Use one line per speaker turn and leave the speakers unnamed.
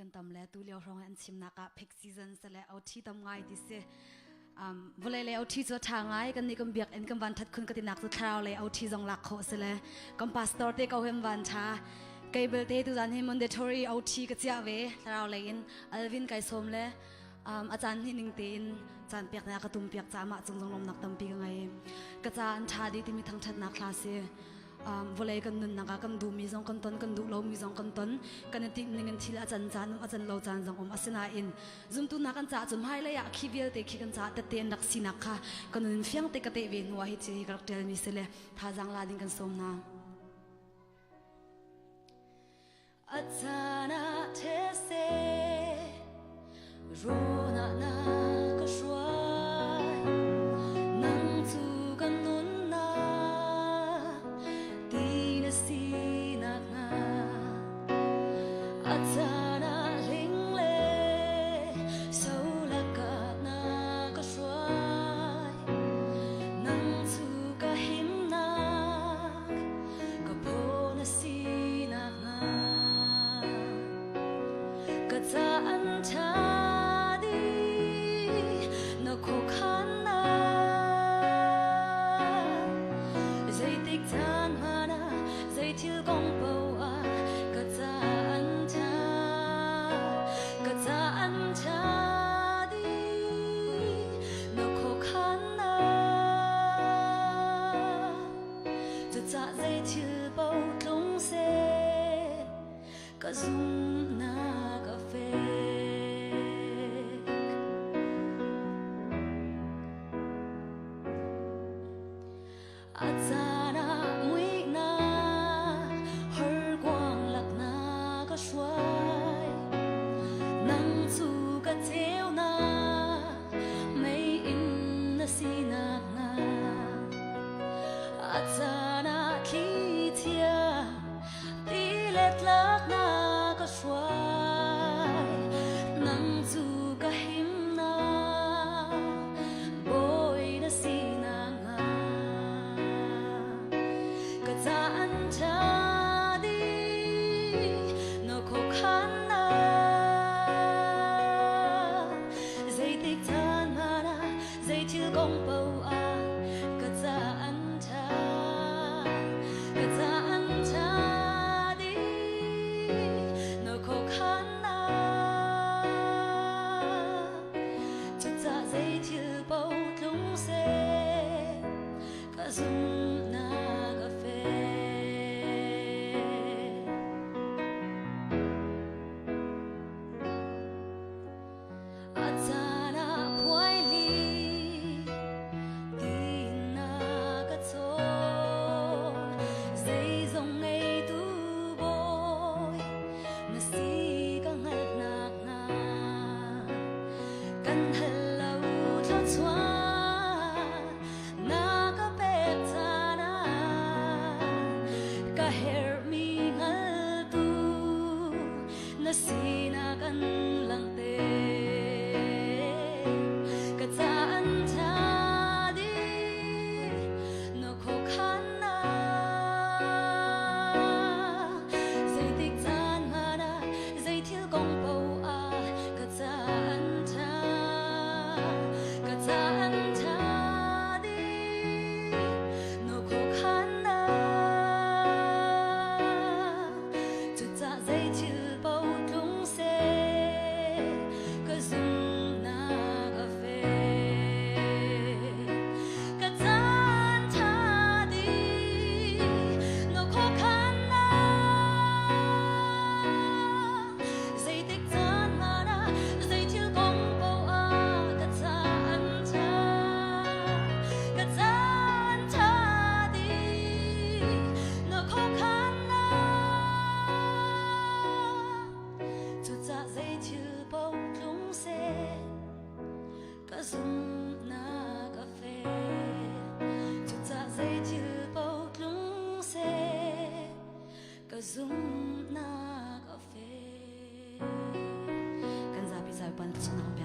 กันตำแล้วตู้เลี้ยวร้องอันชิมนักอะเพกซีซันสละเอาที่ตำไงดิเสวันเลยเอาที่จะทางไงกันนี่ก็เบียกเอ็นกันวันทัดคุณก็ตินักจะทาวเลยเอาที่จงหลักเขาสละกันพาสตอร์เตก็เห็นวันช้าไกเบลเตตุจันให้มันเดทอรี่เอาที่ก็จะเวทาวเลยอินอัลวินไกสมเลยอาจารย์ที่นิ่งเตีนอาจารย์เปียกนะกระตุ้มเปียกจ้ามาจงลมนักตำปีกันไงกระจานชาดีที่มีทั้งชัดนักคลาสวันเลยกันนึนนักกันดูมีจงกันต้นกันดูเรามีจงกันต้นกันที่นิ่งที่อาจารย์จานอาจารย์เราจานจงอาศินาอินจุ่มตุนักกันจ้าจุ่มให้เลยขี้เบียร์เตะขี้กันจ้าแต่เตียนนักสินักค่ะกันนึนเฟียงเตะกระเตะเวียนหัวให้เจีกระเตะมีเสลท่าจังลาดิงกันสมนาอาจารย์เทเสรู้นะก็ช่วยนั่งจูกันนุ่นนาตีน่ะสีนักนาอาจารย์ลิงเล่โซลักกะนาก็ช่วยนั่งจูกันหิมนักก็โพน่ะสีนักนาก็จะอันชาZoom na cafe Atsana mui na har quang lak na ka shwai nang chu ka theo na mai in na sinak na Atsana khi thia ti let lak na nang chu ka him na boy na sina nga ka za an cha di no ko khan na zai tik tan ma na zai chiu gong pau a ka za an cha ka za an cha Zoom na cafe Atsana puai li tin na ka cho zai zong ngay tu boy na si ka ngal nak na kan hello tho chwa Sina kan lang te ka cha an cha di no kho khan na zai tik chan ma na zai thil kong pau a ka cha an cha di no kho khan na chu cha zai thil Zoom na cafe chu cha zai thil po tlung se ka zoom na cafe kan za pi za pan chna